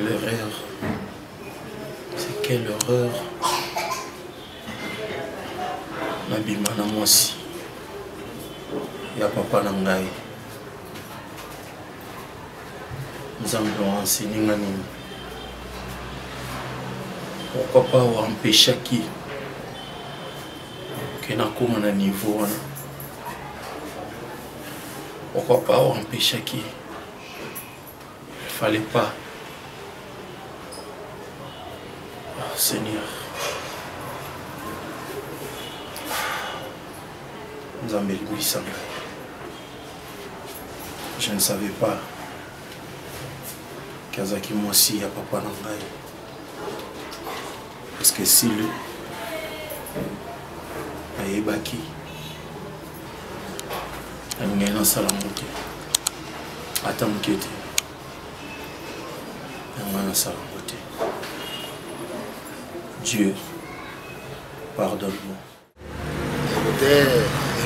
quelle erreur. C'est quelle erreur. Nabima na mwasi. Ya papa na ngai. Nzambe enseigné nani. Pourquoi pas empêcher qui que na koma na niveau wana. Pourquoi pas empêcher qui. Il fallait pas. Oh, Seigneur. Nzambe libisa ngai. Je ne savais pas qu'Azaki moi aussi a papa na ngai. Parce que si le ayebaki alingai na sala mote ata moke te alingai na sala mote. Dieu pardonne-moi.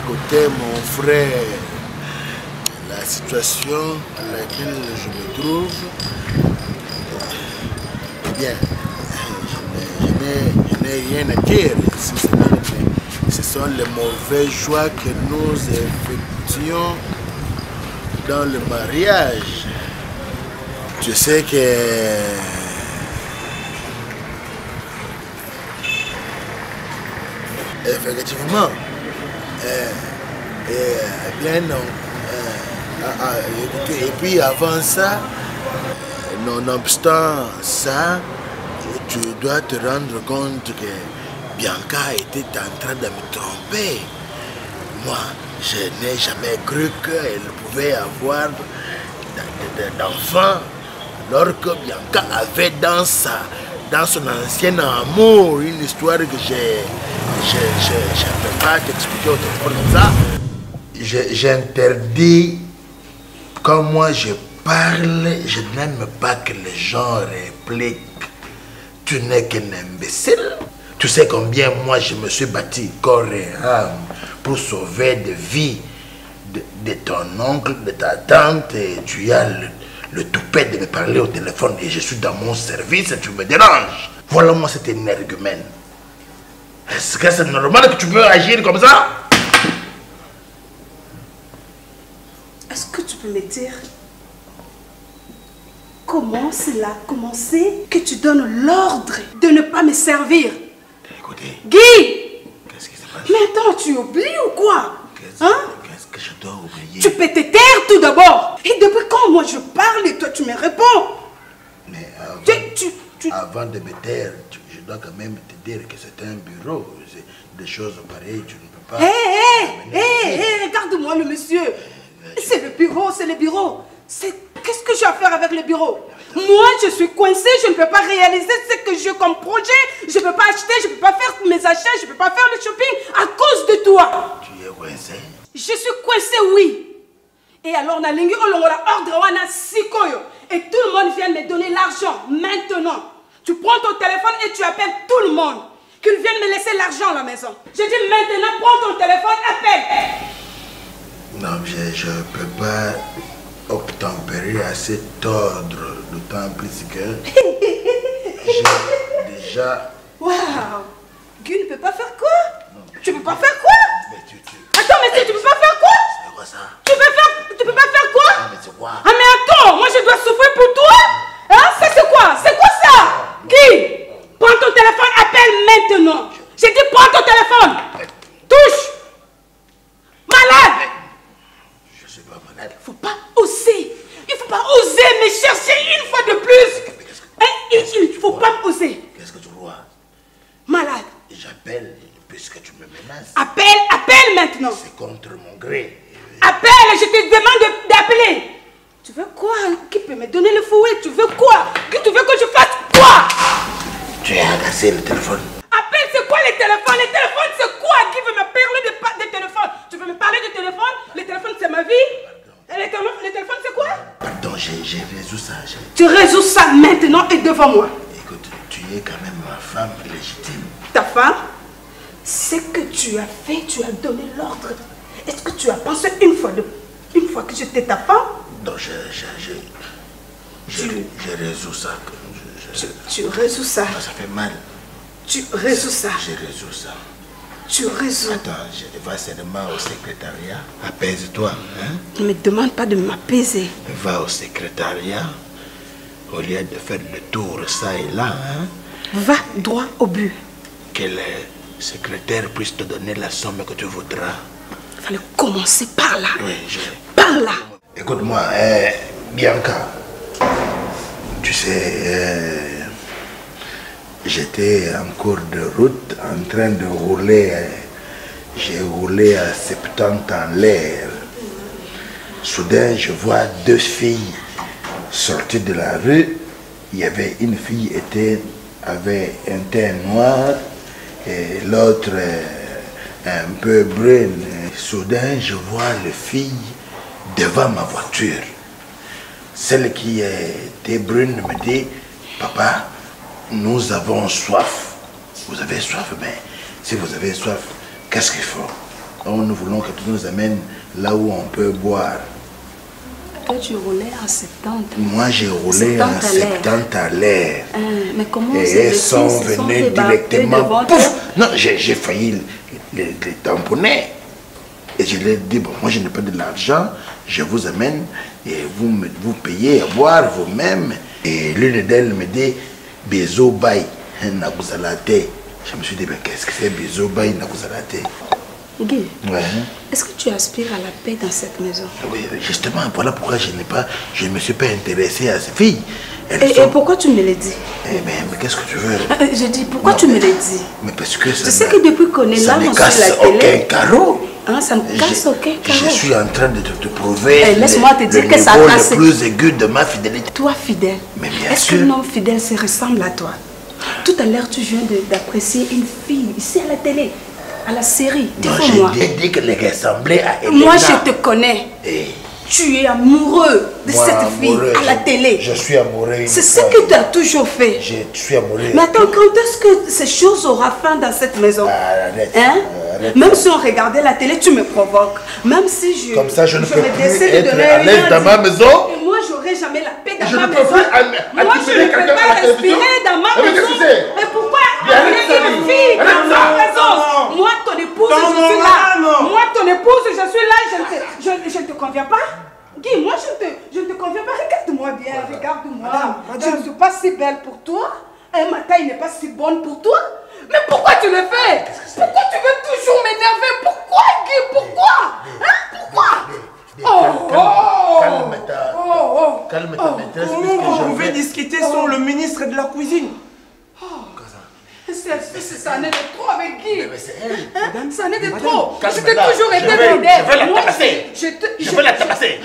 Écoutez mon frère, la situation à laquelle je me trouve, eh bien, je n'ai rien à dire. Ce sont les mauvais choix que nous effectuons dans le mariage. Je sais que effectivement, bien non. Écoutez, et puis avant ça, nonobstant ça, tu dois te rendre compte que Bianca était en train de me tromper. Moi, je n'ai jamais cru qu'elle pouvait avoir d'enfants, alors que Bianca avait dans son ancien amour une histoire que je ne peux pas t'expliquer autrement comme ça. J'interdis, quand moi je parle, je n'aime pas que les gens répliquent. Tu n'es qu'un imbécile. Tu sais combien moi je me suis bâti corps et âme pour sauver des vies de ton oncle, de ta tante, et tu as le toupet de me parler au téléphone et je suis dans mon service et tu me déranges. Voilà moi cet énergumène. Est-ce que c'est normal que tu peux agir comme ça? Est-ce que tu peux me dire comment cela a commencé que tu donnes l'ordre de ne pas me servir? Écoutez. Guy! Qu'est-ce qui se passe? Mais attends, tu oublies ou quoi? Qu'est-ce que je dois oublier? Tu peux te taire tout d'abord. Et depuis quand moi je parle et toi tu me réponds? Mais avant de me taire, je dois quand même te dire que c'est un bureau. Des choses pareilles, tu ne peux pas... Hé, regarde-moi le monsieur. C'est le bureau, c'est le bureau. Qu'est-ce que j'ai à faire avec le bureau? Moi, je suis coincée, je ne peux pas réaliser ce que j'ai comme projet. Je ne peux pas acheter, je ne peux pas faire mes achats, je ne peux pas faire le shopping à cause de toi. Tu es coincée? Je suis coincée, oui. Et alors, on a ordre, on a sikoyo. Et tout le monde vient me donner l'argent maintenant. Tu prends ton téléphone et tu appelles tout le monde. Qu'ils viennent me laisser l'argent à la maison. Je dis maintenant, prends ton téléphone, appelle. Non, je ne peux pas obtempérer à cet ordre, d'autant plus que j'ai déjà... Waouh! Guy ne peut pas faire quoi? Non. Tu peux pas faire quoi? Mais Attends, mais tu peux pas faire quoi? C'est quoi ça? Tu peux pas faire quoi? Ah, mais c'est quoi? Ah, mais attends, moi je dois souffrir pour toi? Hein? Ça c'est quoi? C'est quoi ça? Guy, prends ton téléphone, appelle maintenant. J'ai dit prends ton téléphone. Touche. Malade. Je suis pas malade. Faut pas oser. Il faut pas oser me chercher une fois de plus. Il faut pas oser. Qu'est-ce que tu vois? Malade. J'appelle puisque tu me menaces. Appelle maintenant. C'est contre mon gré. Appelle, je te demande d'appeler. Tu veux quoi? Qui peut me donner le fouet? Tu veux quoi? Tu veux que je fasse quoi? Tu as cassé le téléphone. Appelle, c'est quoi les téléphones? Les téléphones, c'est quoi? Qui veut me parler de téléphone? Tu veux me parler de téléphone? Le téléphone, c'est ma vie. Et le téléphone, c'est quoi? Pardon, j'ai résolu ça. Tu résous ça maintenant et devant moi. Écoute, tu es quand même ma femme légitime. Ta femme? Ce que tu as fait, tu as donné l'ordre. Est-ce que tu as pensé une fois que j'étais ta femme? Non, j'ai résolu ça. Tu résous ça. Ah, ça fait mal. Tu résous ça. Je résous ça. Tu résous. Attends, je vais seulement au secrétariat. Apaise-toi. Hein? Ne me demande pas de m'apaiser. Va au secrétariat. Au lieu de faire le tour ça et là. Hein? Va droit au but. Que le secrétaire puisse te donner la somme que tu voudras. Il fallait commencer par là. Oui, Par là. Écoute-moi, Bianca. Tu sais, j'étais en cours de route en train de rouler. J'ai roulé à 70 en l'air. Soudain, je vois deux filles sortir de la rue. Il y avait une fille avait un teint noir et l'autre un peu brune. Soudain, je vois les filles devant ma voiture. Celle qui était brune me dit, papa, nous avons soif. Vous avez soif, mais si vous avez soif, qu'est-ce qu'il faut? Nous voulons que tu nous amènes là où on peut boire. Toi, tu roulais en 70. Moi, j'ai roulé en 70 à l'air. Mais comment et elles sont venues directement. Pouf! Non, j'ai failli les tamponner. Et je leur ai dit, bon, moi je n'ai pas de l'argent, je vous amène et vous payez à boire vous-même. Et l'une d'elles me dit, Bezo Bay, Nakuzalate. Je me suis dit, mais qu'est-ce que c'est Bezo Bay, Nakuzalate? Guy, ouais. Est-ce que tu aspires à la paix dans cette maison? Oui, justement, voilà pourquoi je ne me suis pas intéressé à ces filles. Et pourquoi tu me l'as dit? Mais qu'est-ce que tu veux? Je dis, pourquoi tu me l'as dit? Mais parce que ça je sais que depuis qu'on est là, on casse sur la télé. Aucun carreau. Hein, ça ne casse aucun carreau. Je suis en train de te prouver laisse-moi te dire que ça casse. Le plus aigu de ma fidélité. Toi, fidèle. Mais bien Est-ce sûr. qu'un homme fidèle se ressemble à toi? Tout à l'heure, tu viens d'apprécier une fille ici à la télé, à la série. Non, j'ai dit qu'elle ressemblait à Elena. Moi, je te connais. Tu es amoureux de cette fille à la télé. Je suis amoureux. C'est ce que tu as toujours fait. Je suis amoureux. Mais attends, quand est-ce que ces choses auront fin dans cette maison? Arrête. Hein? Arrête. Même si on regardait la télé, tu me provoques. Même si je... Comme ça, je ne peux plus décide être de donner à l'aise dans ma maison. Et moi, j'aurai jamais la paix dans Je ma ne peux maison. plus Moi, je ne peux pas respirer dans ma maison. Mais pourquoi amener une fille dans ma maison? Moi, ton épouse, je suis là. Moi, ton épouse, je suis là. Je ne te conviens pas? Guy, moi je ne te conviens pas. Regarde-moi bien, regarde-moi. Je ne suis pas si belle pour toi. Un matin, il n'est pas si bonne pour toi. Mais pourquoi tu le fais? Pourquoi tu veux toujours m'énerver? Pourquoi, Guy? Pourquoi? Hein? Pourquoi? Calme ta maîtresse. On pouvait discuter sur le ministre de la cuisine. Ça en est de trop avec Guy. Ça en est de trop. Je t'ai Calme-la. toujours été Je vais fidèle. la tabasser. Je vais la tabasser.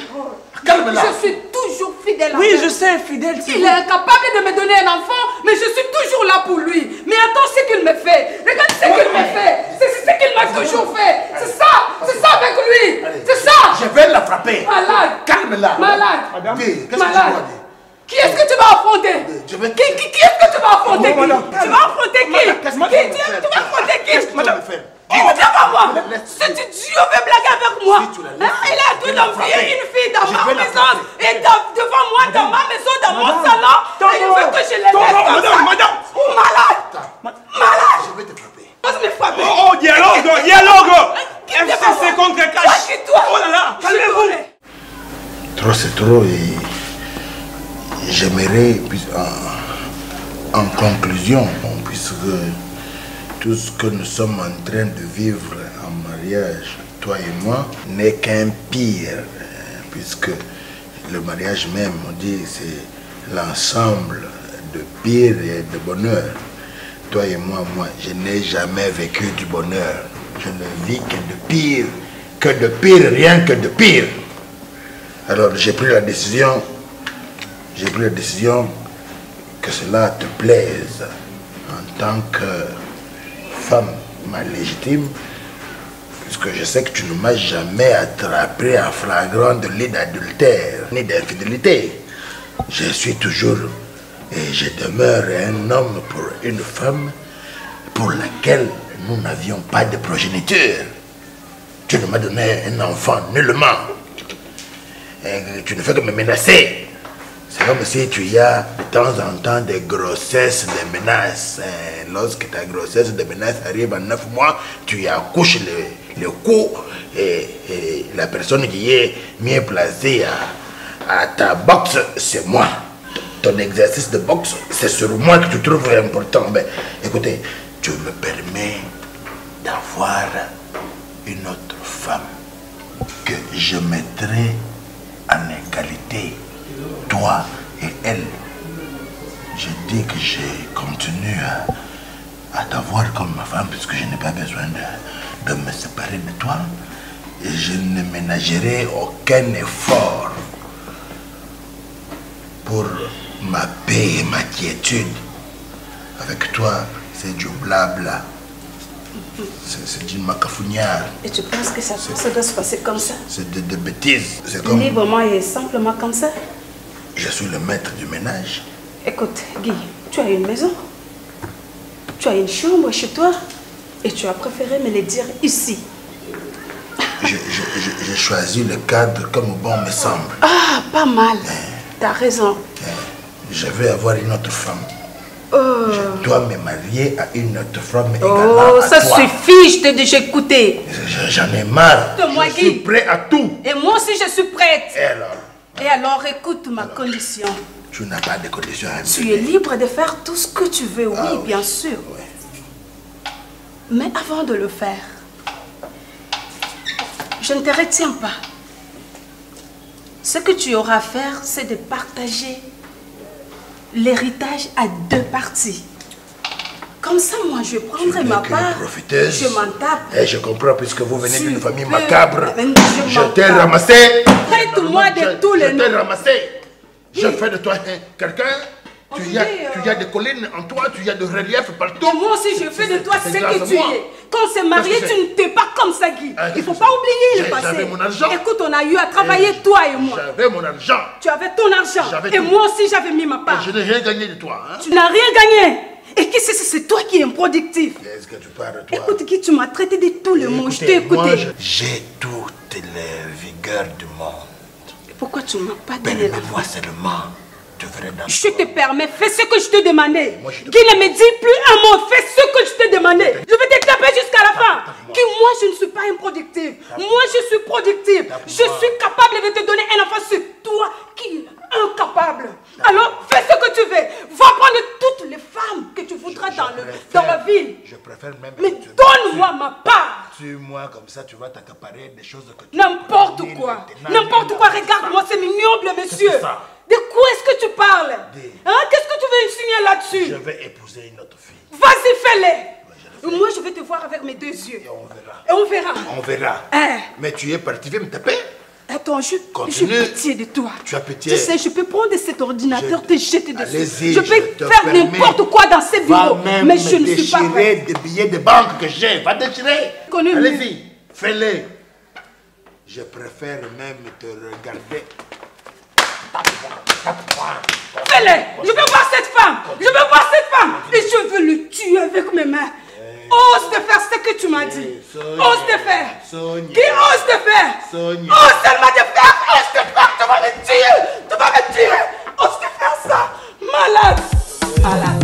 Calme-la. Je suis toujours fidèle. Oui, je sais, fidèle. Il est incapable de me donner un enfant, mais je suis toujours là pour lui. Mais attends ce qu'il me fait. Regarde ce qu'il me fait. C'est ce qu'il m'a toujours fait. C'est ça avec lui. C'est ça. Je vais la frapper. Malade. Calme-la. Malade. Qu'est-ce que tu Malade. dois dire? Qui est-ce que tu vas affronter? Je vais... Qui est-ce que tu vas affronter? Oh, madame, Tu vas affronter qui? Qu'est-ce que tu vas me faire? Tu vas affronter qui? Qu'est-ce que tu vas me faire? Qui me dit pas moi? Laisse-moi. Ce Dieu veut blaguer avec moi. Si tu la laisses, Il a dû d'envoyer une fille dans Je ma vais la maison frapper. et devant moi, dans ma maison, dans mon salon. Et il veut que je la laisse comme ça. Malade. Malade. Je vais te frapper. Ose me frapper. Oh, dialogue. FCC contre Cash. Toi. Oh là là, calmez-vous. Trop c'est trop et j'aimerais en conclusion, puisque tout ce que nous sommes en train de vivre en mariage, toi et moi, n'est qu'un pire, puisque le mariage même, on dit, c'est l'ensemble de pire et de bonheur. Toi et moi, je n'ai jamais vécu du bonheur. Je ne vis que de pire, rien que de pire. Alors j'ai pris la décision que cela te plaise en tant que femme ma légitime, puisque je sais que tu ne m'as jamais attrapé en flagrant délit d'adultère ni d'infidélité. Je suis toujours et je demeure un homme pour une femme pour laquelle nous n'avions pas de progéniture. Tu ne m'as donné un enfant nullement. Et tu ne fais que me menacer. C'est comme si tu as de temps en temps des grossesses, des menaces. Lorsque ta grossesse de menace arrive en 9 mois, tu accouches le cou et la personne qui est mieux placée à ta boxe, c'est moi. Ton exercice de boxe, c'est sur moi que tu trouves important. Mais écoutez, tu me permets d'avoir une autre femme que je mettrai en égalité, toi et elle. Je dis que je continue à t'avoir comme ma femme puisque je n'ai pas besoin de me séparer de toi. Et je ne ménagerai aucun effort pour ma paix et ma quiétude. Avec toi, c'est du blabla. C'est du macafouniard. Et tu penses que ça doit se passer comme ça? C'est de bêtises. C'est comme... Librement et simplement comme ça? Je suis le maître du ménage. Écoute, Guy, tu as une maison. Tu as une chambre chez toi. Et tu as préféré me le dire ici. J'ai choisi le cadre comme bon me semble. Ah, pas mal. T'as raison. Je vais avoir une autre femme. Je dois me marier à une autre femme égale à ça toi. suffit, je t'ai déjà écouté. J'en ai marre. Moi, je suis prêt à tout. Et moi aussi, je suis prête. Et alors, écoute ma condition. Tu n'as pas de condition à me Tu es libre de faire tout ce que tu veux, oui, bien sûr. Oui. Mais avant de le faire, je ne te retiens pas. Ce que tu auras à faire, c'est de partager l'héritage à 2 parties. Comme ça, moi, je prendrai ma part. Je m'en tape. Et je comprends, puisque vous venez d'une famille macabre. Je t'ai ramassé. Traite-moi de tous les noms. Je t'ai ramassé. Je fais de toi quelqu'un. Tu as des collines en toi, tu as de relief partout. Et moi aussi, je fais de toi ce que tu es. Quand on s'est marié, tu ne t'es pas comme ça, Guy. Il ne faut pas oublier le passé. J'avais mon argent. Écoute, on a eu à travailler, toi et moi. J'avais mon argent. Tu avais ton argent. Et moi aussi, j'avais mis ma part. Et je n'ai rien gagné de toi. Hein? Tu n'as rien gagné. Et qui c'est toi qui es improductif. Qu'est-ce que tu parles, toi? Écoute, Guy, tu m'as traité de tous les mots. Je t'ai écouté. Moi, j'ai toutes les vigueurs du monde. Pourquoi tu ne m'as pas donné la moi seulement. Je te permets, fais ce que je te demandais. Guy, ne me dis plus un mot, fais ce que je te demandais. Je vais te taper jusqu'à la fin. Guy, moi je ne suis pas improductive. Moi je suis productive. Je suis capable de te donner un enfant. C'est toi qui es incapable. Alors fais ce que tu veux. Va prendre toutes les femmes que tu voudras dans la ville. Je préfère même. Mais donne-moi ma part. Tue-moi comme ça, tu vas t'accaparer des choses que tu... N'importe quoi. N'importe quoi. Regarde-moi, c'est ignoble, monsieur. De quoi est-ce que tu parles? Hein? Qu'est-ce que tu veux insinuer là-dessus? Je vais épouser une autre fille. Vas-y, fais-le. Moi, je vais te voir avec mes 2 yeux. Et on verra. Et on verra. On verra. Mais tu es parti, viens me taper. Attends, j'ai pitié de toi. Tu as pitié. Tu sais, je peux prendre cet ordinateur, te jeter dessus. Je peux faire faire n'importe quoi dans ces bureaux. Mais je ne suis pas prêt. Des billets de banque que j'ai. Va déchirer. Allez-y, fais-le. Je préfère même te regarder. Fais-le. Je veux voir cette femme. Je veux voir cette femme. Et je veux le tuer avec mes mains. Ose de faire ce que tu m'as dit. Ose de faire. Qui ose de faire? Ose seulement de faire. Ose de faire. Tu vas me tuer. Tu vas me tuer. Ose de faire ça. Malade. Malade.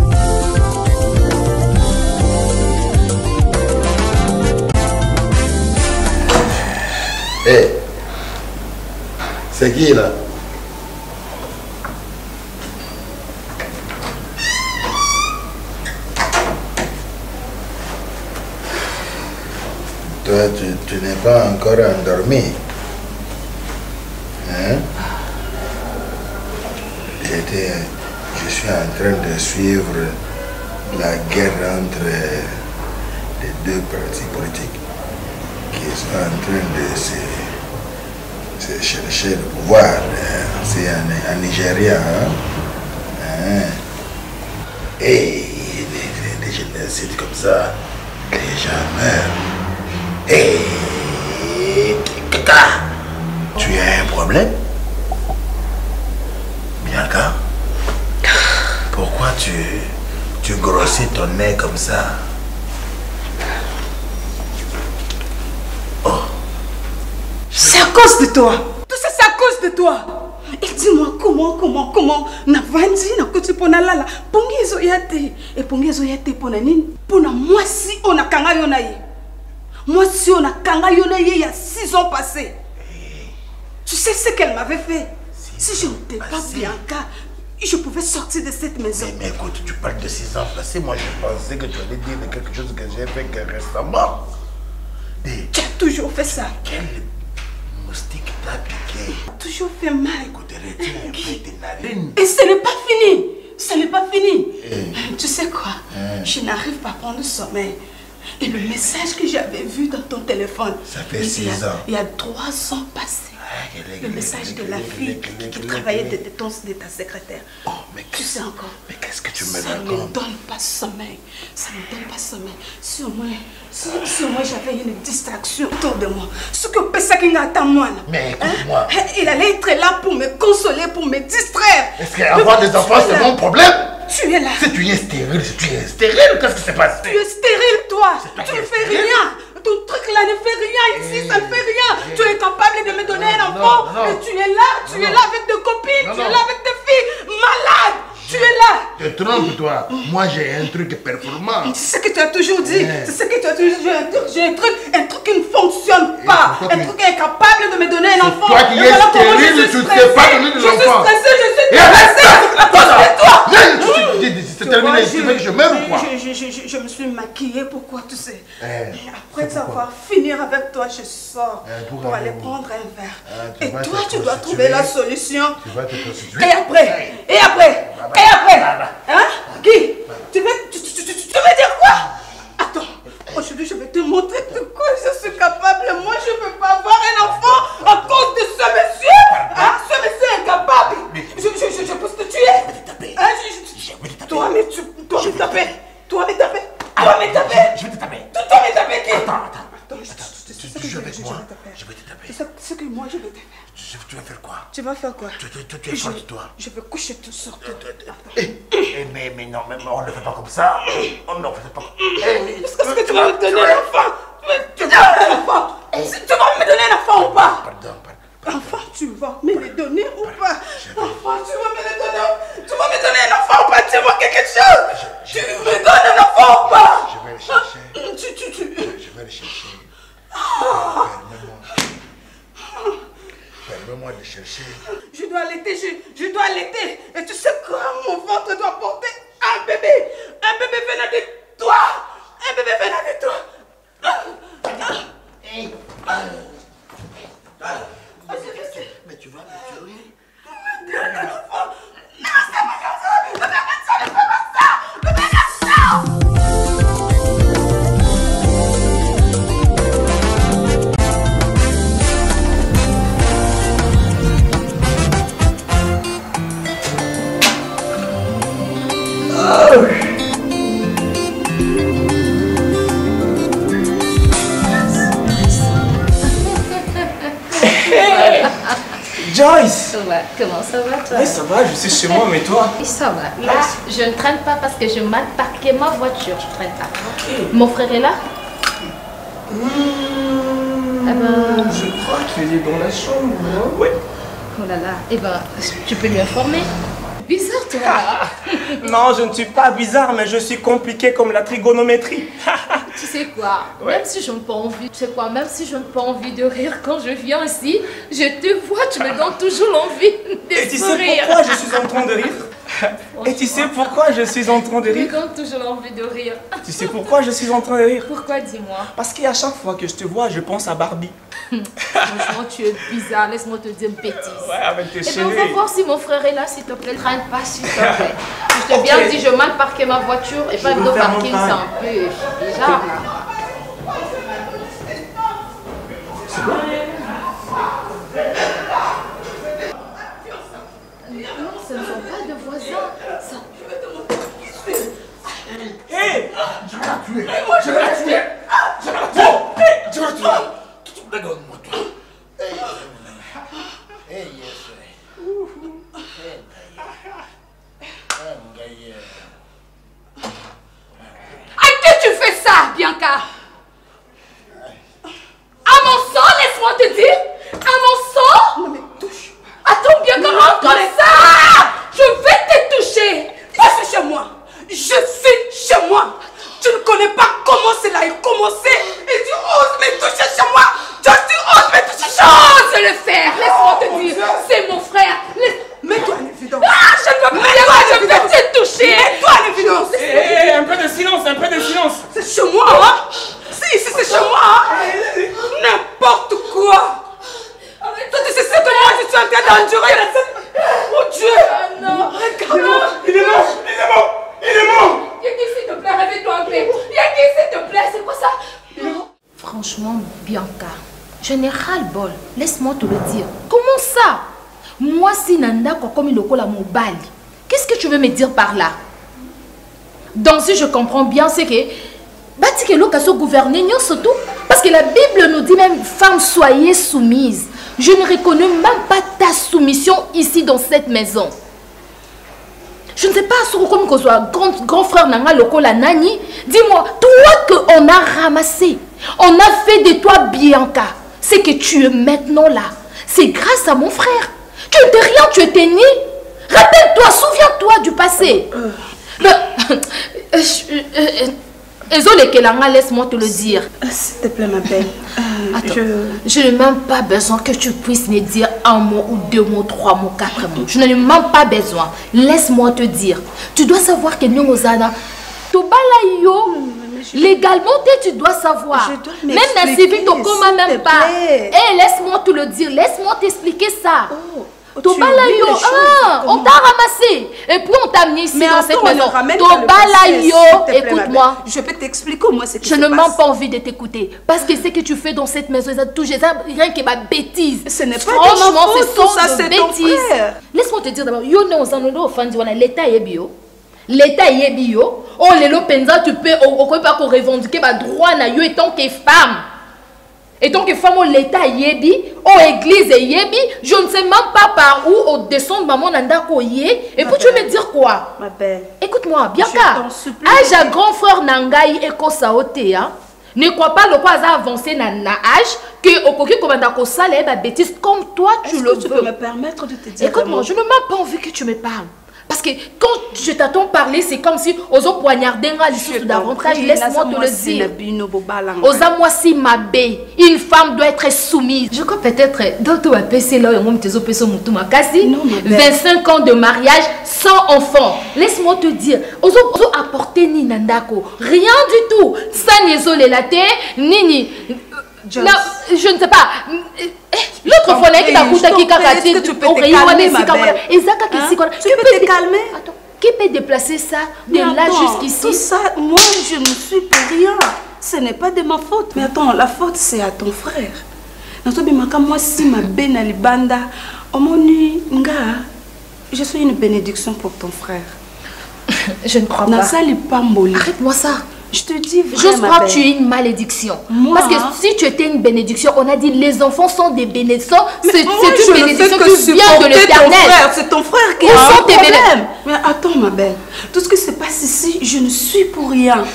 Hé. C'est qui là? Toi, tu n'es pas encore endormi. Hein? Je suis en train de suivre la guerre entre les 2 partis politiques qui sont en train de se chercher le pouvoir. C'est en Nigeria. Hein? Et les génocides comme ça, les gens meurent. Hé, tu as un problème? Bianca, pourquoi tu grossis ton nez comme ça? C'est à cause de toi. Tout ça, c'est à cause de toi. Et dis-moi comment Navandi na koti pona lala. Pongi zoyate. Et pongi zoyate pona nini? Pona moi si on a kanga yonaye. Moi si on a kanga yonaye il y a 6 ans passés. Tu sais ce qu'elle m'avait fait? Si je n'étais pas Bianca, je pouvais sortir de cette maison. Mais écoute, tu parles de 6 ans passés. Moi, je pensais que tu allais dire de quelque chose que j'ai fait récemment. Tu as toujours fait ça. Quel moustique t'a piqué? Toujours fait mal. Écoute, retire un peu tes narines. Et ce n'est pas fini. Ce n'est pas fini. Tu sais quoi? Je n'arrive pas à prendre sommeil. Et le message que j'avais vu dans ton téléphone. Ça fait 6 ans. Il y a 3 ans passés. Le message de la fille qui travaillait de ta secrétaire. Oh, mais tu sais encore. Mais qu'est-ce que tu me racontes? Ça ne me donne pas sommeil. Ça ne me donne pas sommeil. Si au moins j'avais une distraction autour de moi. Ce que Pessakinga attend moi. Mais écoute-moi. Il allait être là pour me consoler, pour me distraire. Est-ce qu'avoir des enfants, c'est mon problème? Tu es là. Si tu es stérile, qu'est-ce qui se passe? Tu es stérile, toi. Tu ne fais rien. Ton truc là ne fait rien ici, ça ne fait rien. Tu es capable de me donner un enfant. Et tu es là avec tes copines, tu es là avec tes filles malades. Tu es là. Te trompe-toi. Moi, j'ai un truc performant. C'est ce que tu as toujours dit. C'est ce que tu as toujours dit. J'ai un truc qui ne fonctionne pas. Un truc qui est capable de me donner un enfant. Toi qui es stérile, tu ne sais pas donner des enfants. Je suis stressée, toi. C'est terminé. Tu veux que je meure ou quoi? Je me suis maquillée. Pourquoi, tu sais? Après avoir fini avec toi, je sors pour aller prendre un verre. Et toi, tu dois trouver la solution. Tu vas te prostituer. Et après hein? Qui? Tu veux dire quoi? Attends, aujourd'hui je vais te montrer de quoi je suis capable. Moi je ne peux pas avoir un enfant à cause de ce monsieur. Hein? Ce monsieur est incapable. Je peux te tuer. Hein? Toi me taper. Je vais te taper. Toi me taper qui? Attends. Tu joues avec moi. Je vais te taper. C'est ce que moi je vais te faire. Tu vas faire quoi? Tu vas faire quoi? Tu es forte, toi. Je vais coucher tout sur toi. Mais non, on ne le fait pas comme ça. On ne le fait pas comme ça. Est-ce que tu vas me donner un enfant? Tu vas me donner un enfant ou pas? Pardon. Enfant, tu vas me le donner ou pas? Enfant, tu vas me le donner. Tu vas me donner un enfant ou pas? Dis-moi quelque chose. Tu me donnes un enfant ou pas? Je vais le chercher. Je vais le chercher. Permets-moi de chercher. Je dois allaiter, je dois allaiter. Et tu sais quoi? Mon ventre doit porter un bébé. Un bébé venant de toi. Un bébé venant de toi. Mais tu vas me tuer. Joyce! Ouais, comment ça va toi? Oui, ça va, je suis chez moi, mais toi? Ça va. Là, je ne traîne pas parce que je mal parqué ma voiture, je traîne pas. Ok. Mon frère est là? Eh ben... Je crois qu'il est dans la chambre, non? Oui. Oh là là, eh ben, tu peux lui informer. Bizarre toi là. Non, je ne suis pas bizarre, mais je suis compliqué comme la trigonométrie. Tu sais quoi, Ouais. même si je n'ai pas envie, tu sais quoi, même si je n'ai pas envie de rire quand je viens ici, je te vois, tu me donnes toujours l'envie de Et tu sais sourire. pourquoi je suis en train de rire? Et tu sais pourquoi je suis en train de Tu me rire? donnes toujours l'envie de rire. Tu sais pourquoi je suis en train de rire? Pourquoi, dis-moi? Parce qu'à chaque fois que je te vois, je pense à Barbie. Franchement, tu es bizarre, laisse-moi te dire une bêtise. Ouais, avec tes Eh bien, cheveux. on va voir si mon frère est là, s'il te plaît. Traîne pas, s'il te plaît. Je t'ai bien dit, je mal parqué ma voiture et pas veux de faire mon parking, c'est pareil. un peu bizarre là. Non, ce ne sont pas de voisins. Ça... Hé! Je vais la tuer. Je vais la tuer. Je vais la tuer. Je vais la tuer. Regarde-moi, toi. Hey, À qui tu fais ça, Bianca? À mon sang, laisse-moi te dire. À mon sang. Non mais touche. Attends, Bianca. Franchement, Bianca, je n'ai ras-le-bol. Laisse-moi te le dire. Comment ça? Moi, si Nanda comme il la mobile, qu'est-ce que tu veux me dire par là? Donc, si je comprends bien, c'est que Bati l'occasion gouverner surtout parce que la Bible nous dit même femme soyez soumise. Je ne reconnais même pas ta soumission ici dans cette maison. Je ne sais pas sur comme que soit grand frère Nanga Lokola Nani. Dis-moi, toi qu'on a ramassé, on a fait de toi Bianca, c'est que tu es maintenant là. C'est grâce à mon frère. Tu n'étais rien, tu étais né. Rappelle-toi, souviens-toi du passé. Laisse-moi te le dire. S'il te plaît, ma belle. Attends, je n'ai même pas besoin que tu puisses me dire un mot ou deux mots, trois mots, quatre mots. Je n'en ai même pas besoin. Laisse-moi te dire. Tu dois savoir que nous, Ozana, légalement, tu dois savoir. Même dans civil, tu ne même pas. Laisse-moi te le dire. Laisse-moi t'expliquer ça. On t'a ramassé et puis on t'a amené ici dans cette maison. Écoute-moi. Je peux t'expliquer moi ce qui se passe. Je n'ai même pas envie de t'écouter parce que ce que tu fais dans cette maison, rien que ma bêtise. Ce n'est pas franchement, ce sont de bêtises. Laisse-moi te dire d'abord, l'État est bio. L'État est bio. Oh les lopenza, tu peux pas revendiquer ma droit na yo étant que femme. Et donc, femme, l'État yebi, l'église yebi, je ne sais même pas par où, au descendre maman nandako yé. Et puis tu veux me dire quoi? Ma belle. Écoute-moi, Bianca. Âge grand frère Nangaï et Kosaote, hein. Ne crois pas le quoi a avancé dans l'âge que au coquille comme dans ça les bêtises comme toi tu le veux. Tu peux me permettre de te dire? Écoute-moi, je ne m'ai pas envie que tu me parles. Parce que quand je t'entends parler, c'est comme si aux autres poignardés davantage. Laisse-moi te le dire. Aux moi si ma baie, une femme doit être soumise. Je crois peut-être d'autres APC là, 25 ans de mariage sans enfant. Laisse-moi te dire, aux autres apporter ni nandako, rien du tout. Ça n'est les latte, ni. Non, je ne sais pas. L'autre fois, qui t'a coûté qui est-ce que tu peux te calmer, ma belle? Tu peux te calmer? Attends, qui peut déplacer ça de là jusqu'ici? Tout ça, moi, je ne suis pour rien. Ce n'est pas de ma faute. Mais attends, la faute, c'est à ton frère. Moi, si ma belle Alibanda, je suis une bénédiction pour ton frère. Je ne crois pas. Arrête-moi ça. Je te dis vraiment. Je crois que tu es une malédiction. Moi, parce que si tu étais une bénédiction, on a dit les enfants sont des bénédictions. C'est une bénédiction qui vient de l'Éternel. C'est ton frère qui a un problème. Mais attends, ma belle. Tout ce qui se passe ici, je ne suis pour rien.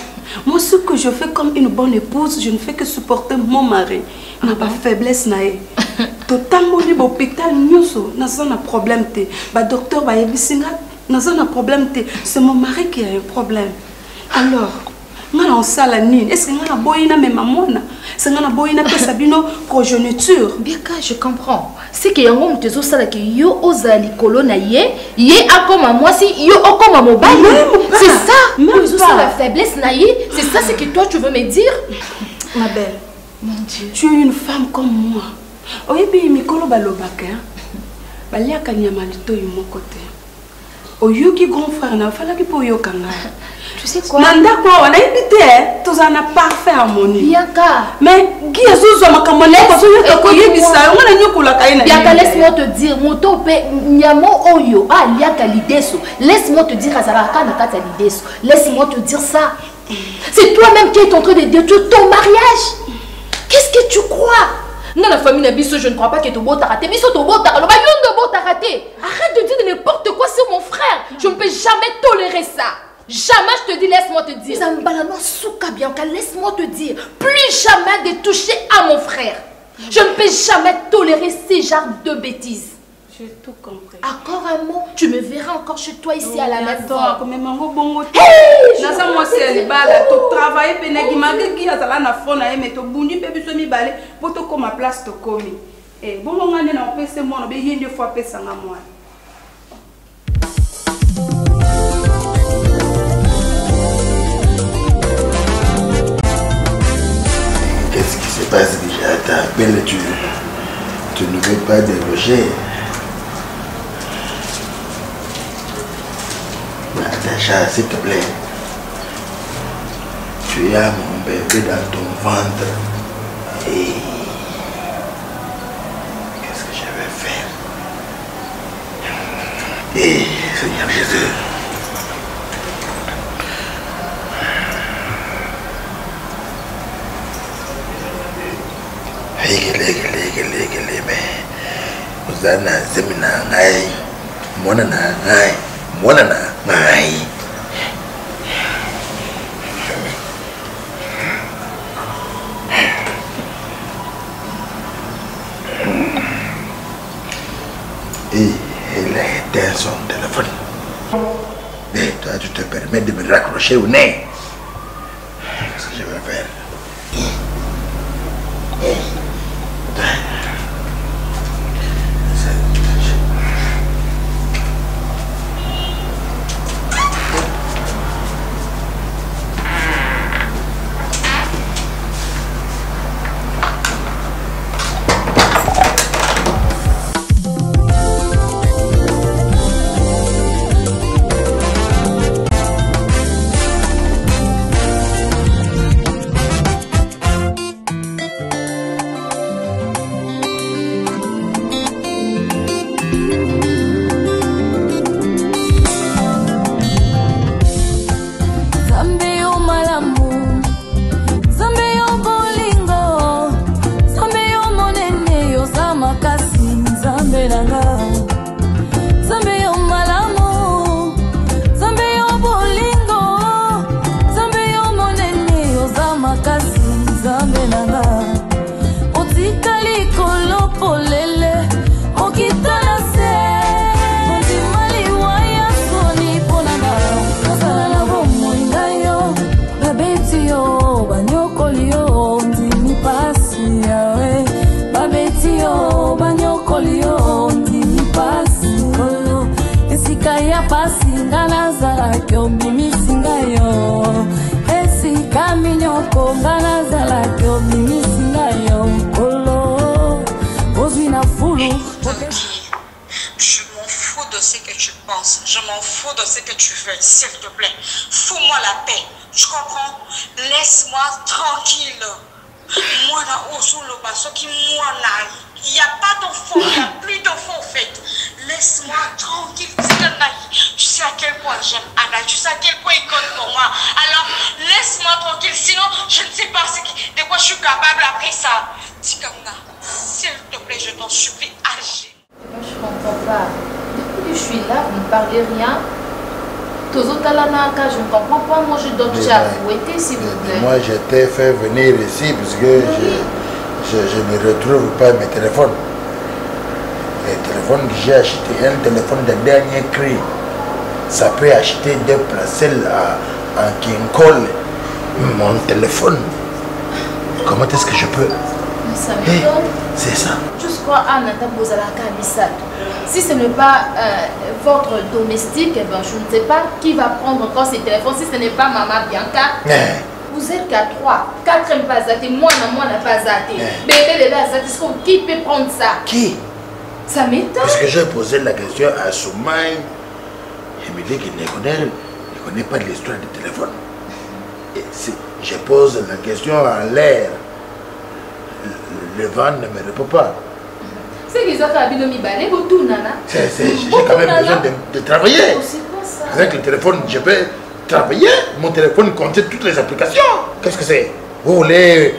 Moi, ce que je fais comme une bonne épouse, je ne fais que supporter mon mari. On n'a pas faiblesse. Totalement libre à l'hôpital, nous avons un problème. Le docteur va y avoir un problème. C'est mon mari qui a un problème. Alors, est-ce que tu as boyina même amona? C'est que boyina sabino progéniture. Bien que je comprends. C'est que yango mtezo sala que yo ozali kolona ye a comme moi si yo comme mon bail. C'est ça. Même ça la faiblesse naïe, c'est ça ce que toi tu veux me dire? Ma belle, mon Dieu, tu es une femme comme moi. Oyebi mikolo balobaka. Balia kanyama lito yumo côté. Oyoki grand frère na fala ki po yokanga. Tu sais quoi? Nanda quoi, on a évité, tout en a parfait harmonie. Bianca. Mais qui est ce que tu as Bianca, laisse-moi te dire, mon tope, Nyamo Oyo, Liaka Lideso. Laisse-moi te dire, Azaraka Nakata Lideso. Laisse-moi te dire ça. C'est toi-même qui es en train de détruire ton mariage. Qu'est-ce que tu crois? Dans la famille Nabiso, je ne crois pas que tu beau t'arrêter. Biso tu beau t'arrêter. Arrête de dire n'importe quoi sur mon frère. Je ne peux jamais tolérer ça. Jamais je te dis, laisse-moi te dire. Bianca, laisse-moi te dire. Plus jamais de toucher à mon frère. Je ne peux jamais tolérer ces genres de bêtises. J'ai tout compris. Encore un mot, tu me verras encore chez toi ici à la maison. Hey! Moi c'est le bal, tu travailles penegi magegi azala na fond na mais to bundi pe biso mi balé, poto ko ma place to komi. Eh bon ngane na pese moi na be yende fois pesa nga moi. Qu'est-ce qui se passe déjà? T'appelles, tu ne veux pas déloger. Natacha, s'il te plaît. Tu as mon bébé dans ton ventre. Qu'est-ce que je vais faire? Seigneur Jésus. Uzana zemina ngai mwana na ngai et il a éteint son téléphone. Et toi tu te permets de me raccrocher au nez. Qu'est-ce que je vais faire? Je m'en fous de ce que tu veux, s'il te plaît. Fous-moi la paix. Tu comprends? Laisse-moi tranquille. Moi, il n'y a pas d'enfant, il n'y a plus d'enfant en fait. Laisse-moi tranquille. Tu sais à quel point j'aime Anna, tu sais à quel point il compte pour moi. Alors, laisse-moi tranquille, sinon je ne sais pas de quoi je suis capable après ça. Tikamna, s'il te plaît, je t'en supplie, agis. Je ne comprends pas. Je suis là, vous ne parlez rien. Je ne comprends pas. Moi, je dois déjà fouetter, s'il vous plaît. Moi, je t'ai fait venir ici parce que je ne retrouve pas mes téléphones. Les téléphones que j'ai achetés, un téléphone de dernier cri, ça peut acheter 2 placelles en King Cole. Mon téléphone, comment est-ce que je peux? Ça m'étonne. C'est ça. Juste crois Anna posé la camisade. Si ce n'est pas votre domestique, eh ben, je ne sais pas qui va prendre encore ces téléphones. Si ce n'est pas Maman Bianca, vous êtes qu'à 3, 4 pas zaté, moi n'a pas zaté. Bébé a zaté. Qui peut prendre ça? Qui? Ça m'étonne. Parce que j'ai posé la question à Soumaï. Il me dit qu'il ne connaît pas de l'histoire du téléphone. Et si je pose la question en l'air, le vent ne me répond pas. C'est qu'ils ont fait un binomi balé, vous tout nana. J'ai quand même besoin de travailler. Avec le téléphone, je peux travailler. Mon téléphone contient toutes les applications. Qu'est-ce que c'est? Vous voulez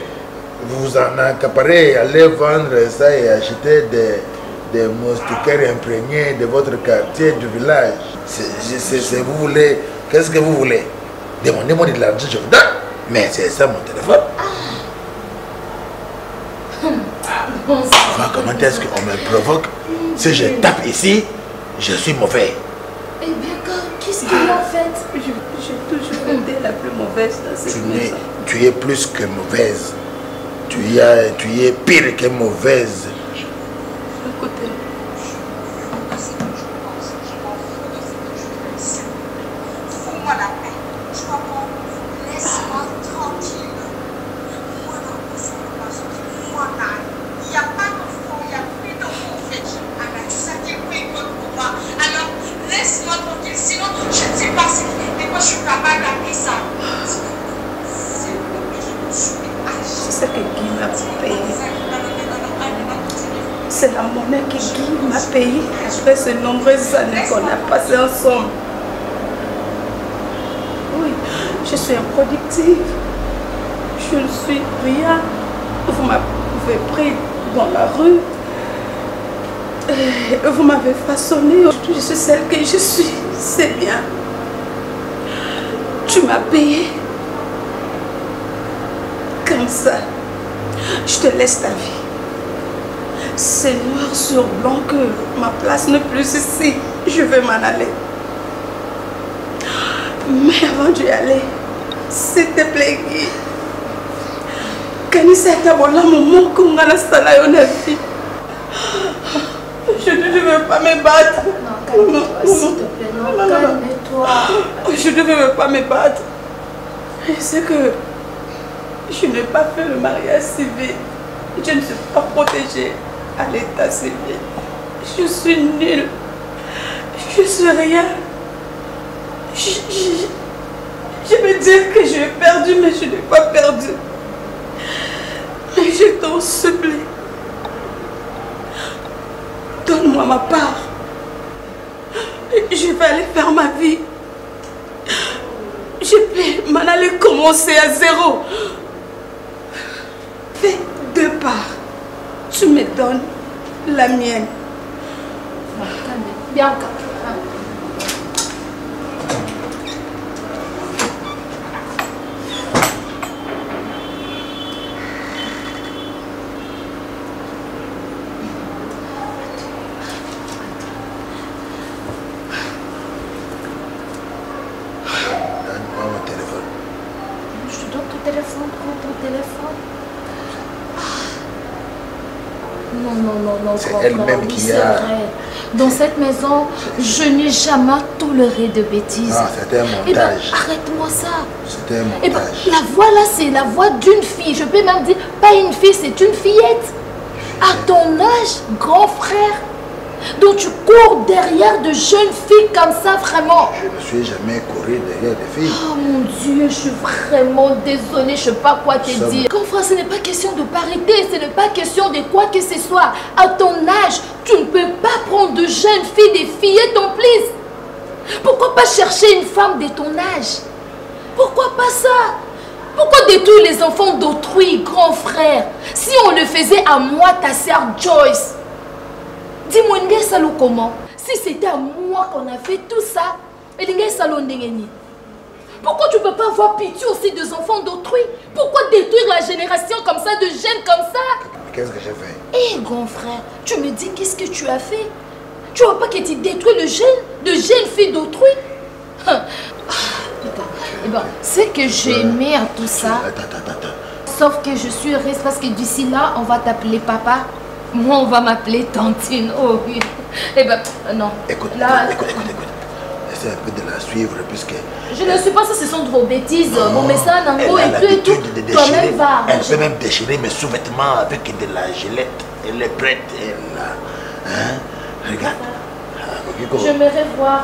vous en accaparer, aller vendre ça et acheter des moustiquaires imprégnés de votre quartier, du village. Vous voulez, qu'est-ce que vous voulez? Demandez-moi de l'argent, je vous donne. Mais c'est ça mon téléphone. Comment est-ce qu'on me provoque? Si je tape ici, je suis mauvais. Eh bien, qu'est-ce qu'il a fait? J'ai toujours été la plus mauvaise dans cette maison. Tu es plus que mauvaise. Tu es pire que mauvaise. Écoutez. Fous-moi la paix. Tu comprends? Laisse-moi tranquille. Il n'y a pas d'enfant, il n'y a plus d'enfant en fait. Anna, tu sais à quel point il compte pour moi. Alors, laisse-moi tranquille, sinon je ne sais pas de quoi je suis capable d'appeler ça. C'est ce que Guy m'a payé. pays après ces nombreuses années qu'on a passées ensemble. Oui, je suis improductive. Je ne suis rien. Vous m'avez pris dans la rue. Vous m'avez façonné. Aujourd'hui, je suis celle que je suis. C'est bien. Tu m'as payé. Comme ça, je te laisse ta vie. C'est noir sur blanc que ma place n'est plus ici. Je vais m'en aller. Mais avant d'y aller, s'il te plaît, Guy, Kanisa Tabola, mon Kongana Salayon vie. Je ne veux pas me battre. Non, calme-toi, s'il te plaît. Non, calme-toi. Je ne veux pas me battre. Je sais que je n'ai pas fait le mariage civil. Je ne suis pas protégée à l'état civil. Je suis nulle. Je suis rien. Je vais dire que j'ai perdu, mais je n'ai pas perdu. Mais je t'en supplie. Donne-moi ma part. Je vais aller faire ma vie. Je vais m'en aller commencer à zéro. Fais 2 parts. Tu me donnes la mienne. Bianca. C'est elle-même qui a... Dans cette maison, je n'ai jamais toléré de bêtises. Ah, c'était un montage. Arrête-moi ça. C'était un montage. La voix là, c'est la voix d'une fille. Je peux même dire, pas une fille, c'est une fillette. À ton âge, grand frère. Donc tu cours derrière de jeunes filles comme ça, vraiment. Je ne suis jamais couru derrière des filles. Oh mon Dieu, je suis vraiment désolée, je ne sais pas quoi te dire. Grand frère, ce n'est pas question de parité, ce n'est pas question de quoi que ce soit. À ton âge, tu ne peux pas prendre de jeunes filles, des fillettes en plus. Pourquoi pas chercher une femme de ton âge? Pourquoi pas ça? Pourquoi détruire les enfants d'autrui, grand frère? Si on le faisait à moi, ta sœur Joyce. Dis-moi, Salo comment? Si c'était à moi qu'on a fait tout ça, pourquoi tu ne peux pas avoir pitié aussi des enfants d'autrui? Pourquoi détruire la génération comme ça, de jeunes comme ça? Qu'est-ce que j'ai fait? Eh, grand frère, tu me dis qu'est-ce que tu as fait? Tu vois pas que tu détruis de jeunes filles d'autrui? Eh ben, c'est que j'ai aimé à tout ça. Sauf que je suis heureuse parce que d'ici là, on va t'appeler papa. Moi, on va m'appeler Tantine. Oh oui. Eh ben, non. Écoute. Essaie un peu de la suivre puisque... Je ne suis pas ça, ce sont de vos bêtises. Bon, mais ça, Nango et tout. Toi-même va. Elle peut même déchirer mes sous-vêtements avec de la gilette. Elle est prête. Regarde. J'aimerais voir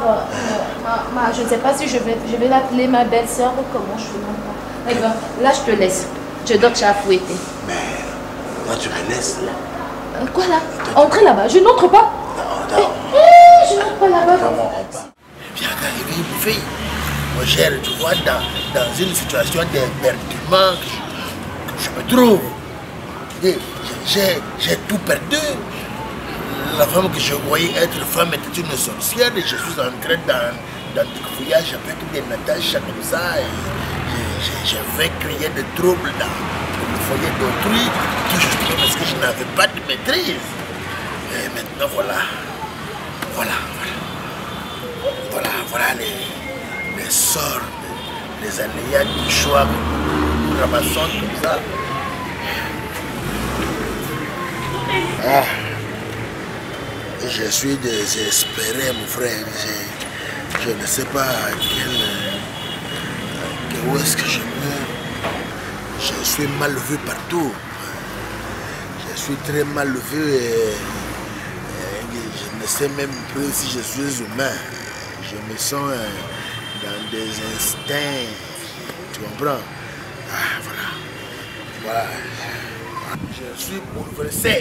je ne sais pas si je vais l'appeler ma belle-sœur ou comment je fais maintenant. Eh ben, là, je te laisse. Je dois te fouetter. Mais, toi, tu me laisses là. Quoi là? Entrez là-bas. Je n'entre pas. Non. Je n'entre pas là-bas. Viens d'arriver une fille. Mon cher, tu vois, dans une situation d'éperdument que je me trouve. J'ai tout perdu. La femme que je voyais être femme était une sorcière et je suis entré dans du fouillage avec des Natacha comme ça. Je vais créer des troubles dans le foyer d'autrui, tout justement parce que je n'avais pas de maîtrise. Et maintenant voilà les sorts, les aléas du choix que nous ramassons comme ça. Je suis désespéré, mon frère. Je ne sais pas où est-ce que je meurs. Je suis mal vu partout. Je suis très mal vu et je ne sais même plus si je suis humain. Je me sens dans des instincts. Tu comprends? Voilà. Je suis bouleversé.